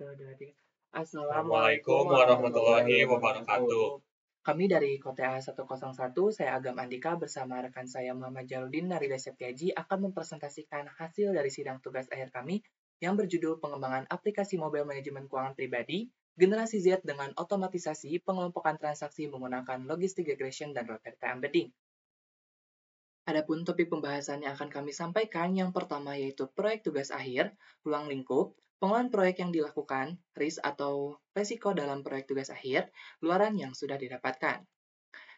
Satu, dua, tiga. Assalamualaikum warahmatullahi wabarakatuh. Kami dari Kota 101, saya Agam Andika bersama rekan saya Muhammad Jaludin Narida Septiaji akan mempresentasikan hasil dari sidang tugas akhir kami yang berjudul Pengembangan Aplikasi Mobile Manajemen Keuangan Pribadi Generasi Z dengan Otomatisasi Pengelompokan Transaksi Menggunakan Logistic Regression dan Roberta Embedding. Adapun topik pembahasan yang akan kami sampaikan yang pertama yaitu proyek tugas akhir, ruang lingkup, pengelolaan proyek yang dilakukan, risk atau resiko dalam proyek tugas akhir, luaran yang sudah didapatkan.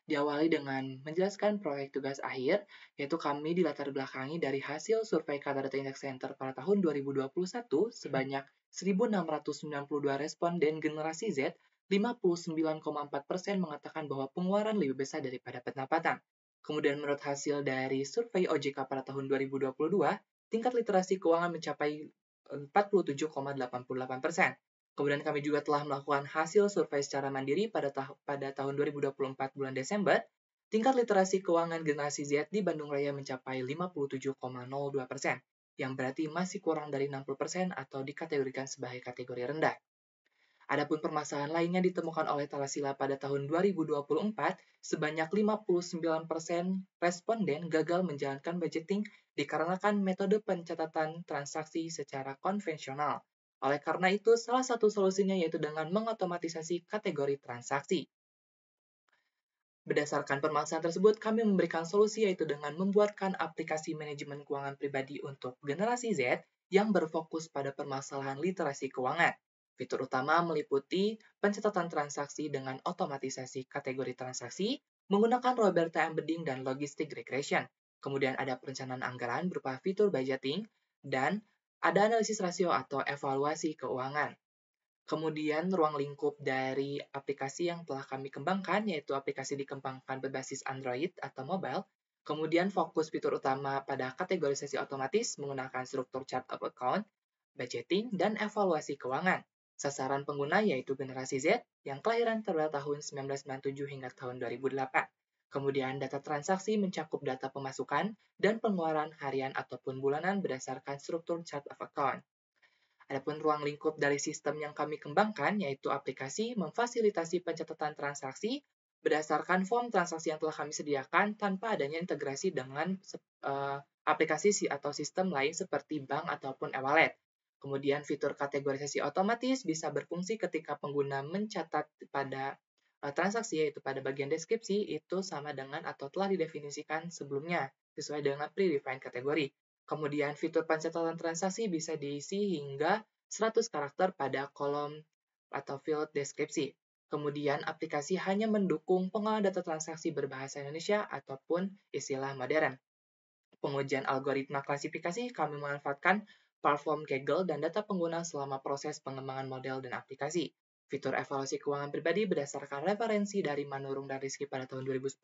Diawali dengan menjelaskan proyek tugas akhir, yaitu kami dilatar belakangi dari hasil survei Kata Data Index Center pada tahun 2021 sebanyak 1.692 responden generasi Z, 59,4% mengatakan bahwa pengeluaran lebih besar daripada pendapatan. Kemudian menurut hasil dari survei OJK pada tahun 2022, tingkat literasi keuangan mencapai 47,88%. Kemudian kami juga telah melakukan hasil survei secara mandiri pada tahun 2024 bulan Desember. Tingkat literasi keuangan generasi Z di Bandung Raya mencapai 57,02%, yang berarti masih kurang dari 60% atau dikategorikan sebagai kategori rendah. Adapun permasalahan lainnya ditemukan oleh Talasila pada tahun 2024, sebanyak 59% responden gagal menjalankan budgeting dikarenakan metode pencatatan transaksi secara konvensional. Oleh karena itu, salah satu solusinya yaitu dengan mengotomatisasi kategori transaksi. Berdasarkan permasalahan tersebut, kami memberikan solusi yaitu dengan membuatkan aplikasi manajemen keuangan pribadi untuk generasi Z yang berfokus pada permasalahan literasi keuangan. Fitur utama meliputi pencatatan transaksi dengan otomatisasi kategori transaksi, menggunakan Roberta Embedding dan Logistic Regression. Kemudian ada perencanaan anggaran berupa fitur budgeting, dan ada analisis rasio atau evaluasi keuangan. Kemudian ruang lingkup dari aplikasi yang telah kami kembangkan, yaitu aplikasi dikembangkan berbasis Android atau mobile. Kemudian fokus fitur utama pada kategorisasi otomatis menggunakan struktur chart of account, budgeting, dan evaluasi keuangan. Sasaran pengguna yaitu generasi Z yang kelahiran antara tahun 1997 hingga tahun 2008. Kemudian data transaksi mencakup data pemasukan dan pengeluaran harian ataupun bulanan berdasarkan struktur chart of account. Adapun ruang lingkup dari sistem yang kami kembangkan yaitu aplikasi memfasilitasi pencatatan transaksi berdasarkan form transaksi yang telah kami sediakan tanpa adanya integrasi dengan aplikasi atau sistem lain seperti bank ataupun e-wallet. Kemudian fitur kategorisasi otomatis bisa berfungsi ketika pengguna mencatat pada transaksi yaitu pada bagian deskripsi itu sama dengan atau telah didefinisikan sebelumnya sesuai dengan predefined kategori. Kemudian fitur pencatatan transaksi bisa diisi hingga 100 karakter pada kolom atau field deskripsi. Kemudian aplikasi hanya mendukung pengolahan data transaksi berbahasa Indonesia ataupun istilah modern. Pengujian algoritma klasifikasi kami memanfaatkan platform Kaggle dan data pengguna selama proses pengembangan model dan aplikasi. Fitur evaluasi keuangan pribadi berdasarkan referensi dari Manurung dan Rizky pada tahun 2010.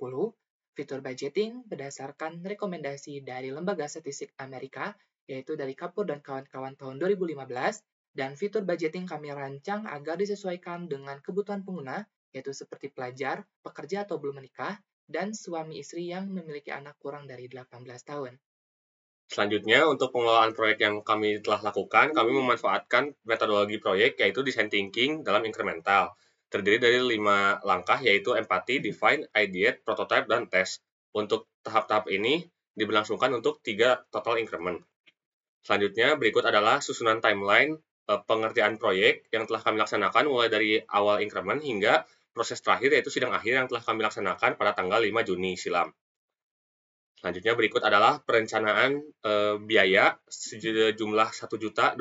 Fitur budgeting berdasarkan rekomendasi dari Lembaga Statistik Amerika, yaitu dari Kapur dan kawan-kawan tahun 2015. Dan fitur budgeting kami rancang agar disesuaikan dengan kebutuhan pengguna, yaitu seperti pelajar, pekerja atau belum menikah, dan suami istri yang memiliki anak kurang dari 18 tahun. Selanjutnya, untuk pengelolaan proyek yang kami telah lakukan, kami memanfaatkan metodologi proyek yaitu design thinking dalam incremental. Terdiri dari 5 langkah yaitu empati, define, ideate, prototype, dan test. Untuk tahap-tahap ini diberlangsungkan untuk 3 total increment. Selanjutnya, berikut adalah susunan timeline pengerjaan proyek yang telah kami laksanakan mulai dari awal increment hingga proses terakhir yaitu sidang akhir yang telah kami laksanakan pada tanggal 5 Juni silam. Selanjutnya berikut adalah perencanaan biaya sejumlah Rp1.200.000,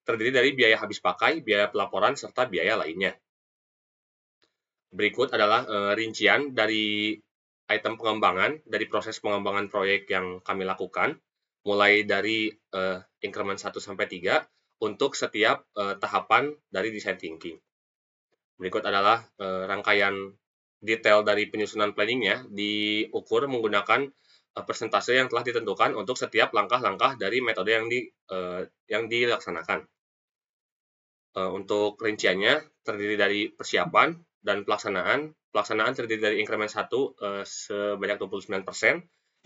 terdiri dari biaya habis pakai, biaya pelaporan, serta biaya lainnya. Berikut adalah rincian dari item pengembangan, dari proses pengembangan proyek yang kami lakukan, mulai dari increment 1 sampai 3 untuk setiap tahapan dari design thinking. Berikut adalah rangkaian detail dari penyusunan planningnya diukur menggunakan persentase yang telah ditentukan untuk setiap langkah-langkah dari metode yang dilaksanakan. Untuk rinciannya terdiri dari persiapan dan pelaksanaan. Pelaksanaan terdiri dari increment 1 sebanyak 29%,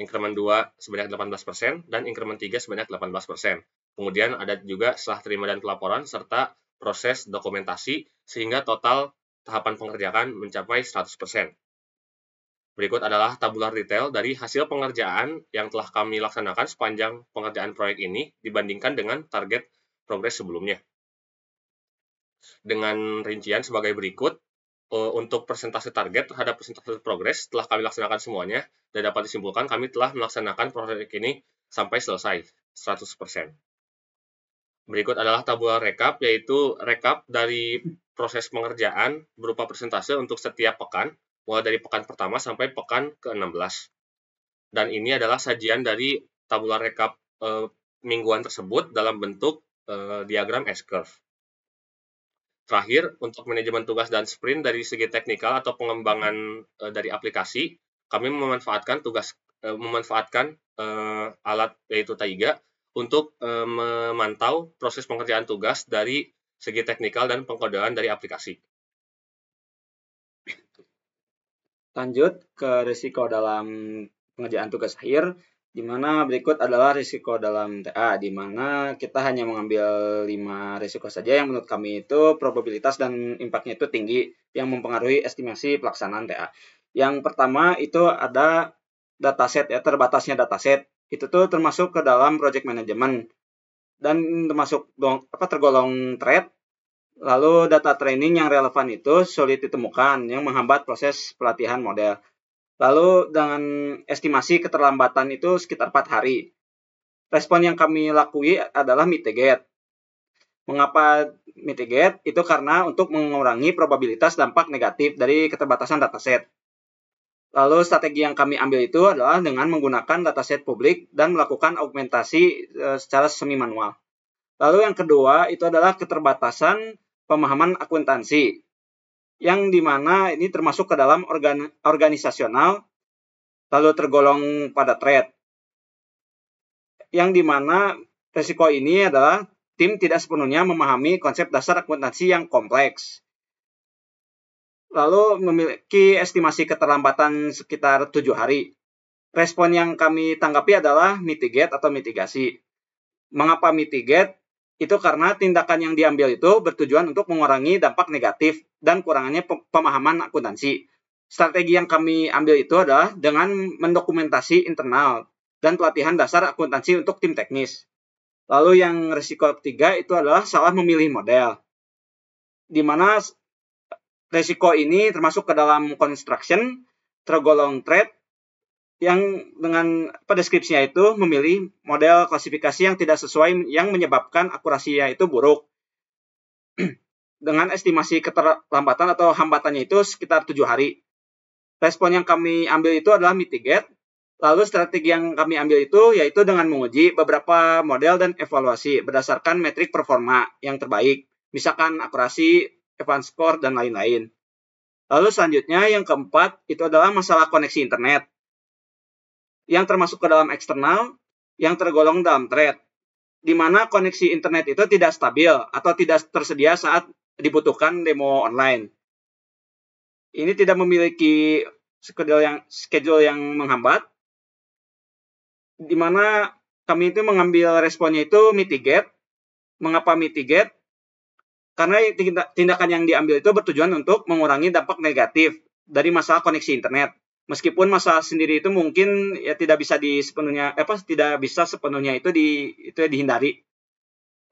increment 2 sebanyak 18%, dan increment 3 sebanyak 18%. Kemudian ada juga serah terima dan pelaporan serta proses dokumentasi sehingga total tahapan pengerjaan mencapai 100%. Berikut adalah tabular detail dari hasil pengerjaan yang telah kami laksanakan sepanjang pengerjaan proyek ini dibandingkan dengan target progres sebelumnya. Dengan rincian sebagai berikut, untuk persentase target terhadap persentase progres telah kami laksanakan semuanya, dan dapat disimpulkan kami telah melaksanakan proyek ini sampai selesai 100%. Berikut adalah tabular rekap, yaitu rekap dari proses pengerjaan berupa persentase untuk setiap pekan, mulai dari pekan pertama sampai pekan ke-16. Dan ini adalah sajian dari tabular rekap mingguan tersebut dalam bentuk diagram S-curve. Terakhir, untuk manajemen tugas dan sprint dari segi teknikal atau pengembangan dari aplikasi, kami memanfaatkan alat yaitu Taiga untuk memantau proses pengerjaan tugas dari segi teknikal dan pengkodean dari aplikasi. Lanjut ke risiko dalam pengerjaan tugas akhir, di mana berikut adalah risiko dalam TA, di mana kita hanya mengambil 5 risiko saja yang menurut kami itu probabilitas dan impact-nya itu tinggi yang mempengaruhi estimasi pelaksanaan TA. Yang pertama itu ada dataset, ya, terbatasnya dataset. Itu tuh termasuk ke dalam project management dan tergolong threat. Lalu data training yang relevan itu sulit ditemukan yang menghambat proses pelatihan model. Lalu dengan estimasi keterlambatan itu sekitar 4 hari. Respon yang kami lakui adalah mitigate. Mengapa mitigate? Itu karena untuk mengurangi probabilitas dampak negatif dari keterbatasan dataset. Lalu strategi yang kami ambil itu adalah dengan menggunakan dataset publik dan melakukan augmentasi secara semi manual. Lalu yang kedua itu adalah keterbatasan pemahaman akuntansi, yang dimana ini termasuk ke dalam organisasional, lalu tergolong pada threat. Yang dimana risiko ini adalah tim tidak sepenuhnya memahami konsep dasar akuntansi yang kompleks. Lalu memiliki estimasi keterlambatan sekitar 7 hari. Respon yang kami tanggapi adalah mitigate atau mitigasi. Mengapa mitigate? Itu karena tindakan yang diambil itu bertujuan untuk mengurangi dampak negatif dan kurangannya pemahaman akuntansi. Strategi yang kami ambil itu adalah dengan mendokumentasi internal dan pelatihan dasar akuntansi untuk tim teknis. Lalu yang risiko ketiga itu adalah salah memilih model, di mana risiko ini termasuk ke dalam construction, tergolong threat, yang dengan deskripsinya itu memilih model klasifikasi yang tidak sesuai yang menyebabkan akurasinya itu buruk. Dengan estimasi keterlambatan atau hambatannya itu sekitar 7 hari. Respon yang kami ambil itu adalah mitigate. Lalu strategi yang kami ambil itu yaitu dengan menguji beberapa model dan evaluasi berdasarkan metrik performa yang terbaik, misalkan akurasi, advance score, dan lain-lain. Lalu selanjutnya yang keempat itu adalah masalah koneksi internet, yang termasuk ke dalam eksternal, yang tergolong dalam threat, di mana koneksi internet itu tidak stabil atau tidak tersedia saat dibutuhkan demo online. Ini tidak memiliki schedule yang menghambat, di mana kami itu mengambil responnya itu mitigate. Mengapa mitigate? Karena tindakan yang diambil itu bertujuan untuk mengurangi dampak negatif dari masalah koneksi internet. Meskipun masalah sendiri itu mungkin ya tidak bisa sepenuhnya itu dihindari.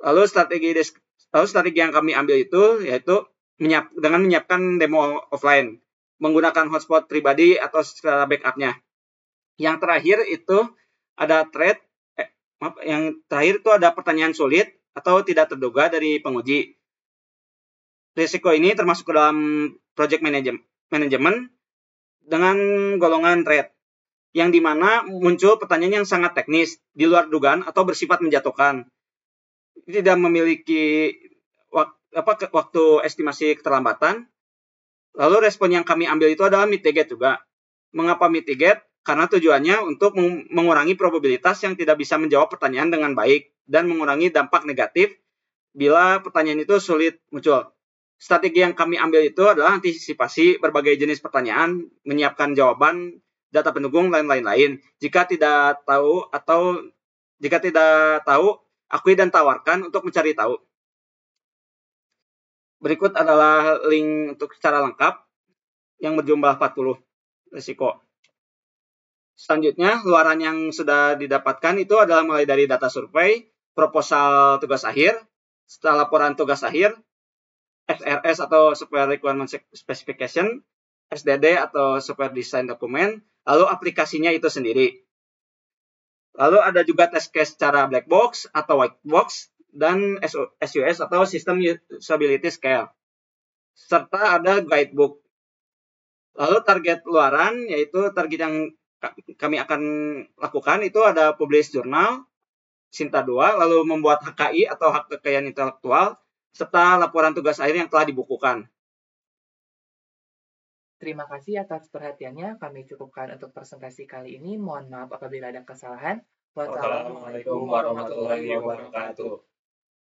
Lalu strategi yang kami ambil itu yaitu dengan menyiapkan demo offline, menggunakan hotspot pribadi atau secara backupnya. Yang terakhir itu ada yang terakhir itu ada pertanyaan sulit atau tidak terduga dari penguji. Risiko ini termasuk ke dalam project management dengan golongan threat, yang dimana muncul pertanyaan yang sangat teknis, di luar dugaan atau bersifat menjatuhkan. Tidak memiliki waktu estimasi keterlambatan. Lalu respon yang kami ambil itu adalah mitigate juga. Mengapa mitigate? Karena tujuannya untuk mengurangi probabilitas yang tidak bisa menjawab pertanyaan dengan baik dan mengurangi dampak negatif bila pertanyaan itu sulit muncul. Strategi yang kami ambil itu adalah antisipasi berbagai jenis pertanyaan, menyiapkan jawaban, data pendukung, lain-lain. Jika tidak tahu akui dan tawarkan untuk mencari tahu. Berikut adalah link untuk secara lengkap yang berjumlah 40 risiko. Selanjutnya, luaran yang sudah didapatkan itu adalah mulai dari data survei, proposal tugas akhir, setelah laporan tugas akhir, SRS atau Software Requirement Specification, SDD atau Software Design Document, lalu aplikasinya itu sendiri. Lalu ada juga test case secara black box atau white box, dan SUS atau System Usability Scale. Serta ada guidebook. Lalu target luaran, yaitu target yang kami akan lakukan itu ada publish jurnal, Sinta 2, lalu membuat HKI atau hak kekayaan intelektual, serta laporan tugas akhir yang telah dibukukan. Terima kasih atas perhatiannya. Kami cukupkan untuk presentasi kali ini. Mohon maaf apabila ada kesalahan. Wassalamualaikum warahmatullahi wabarakatuh.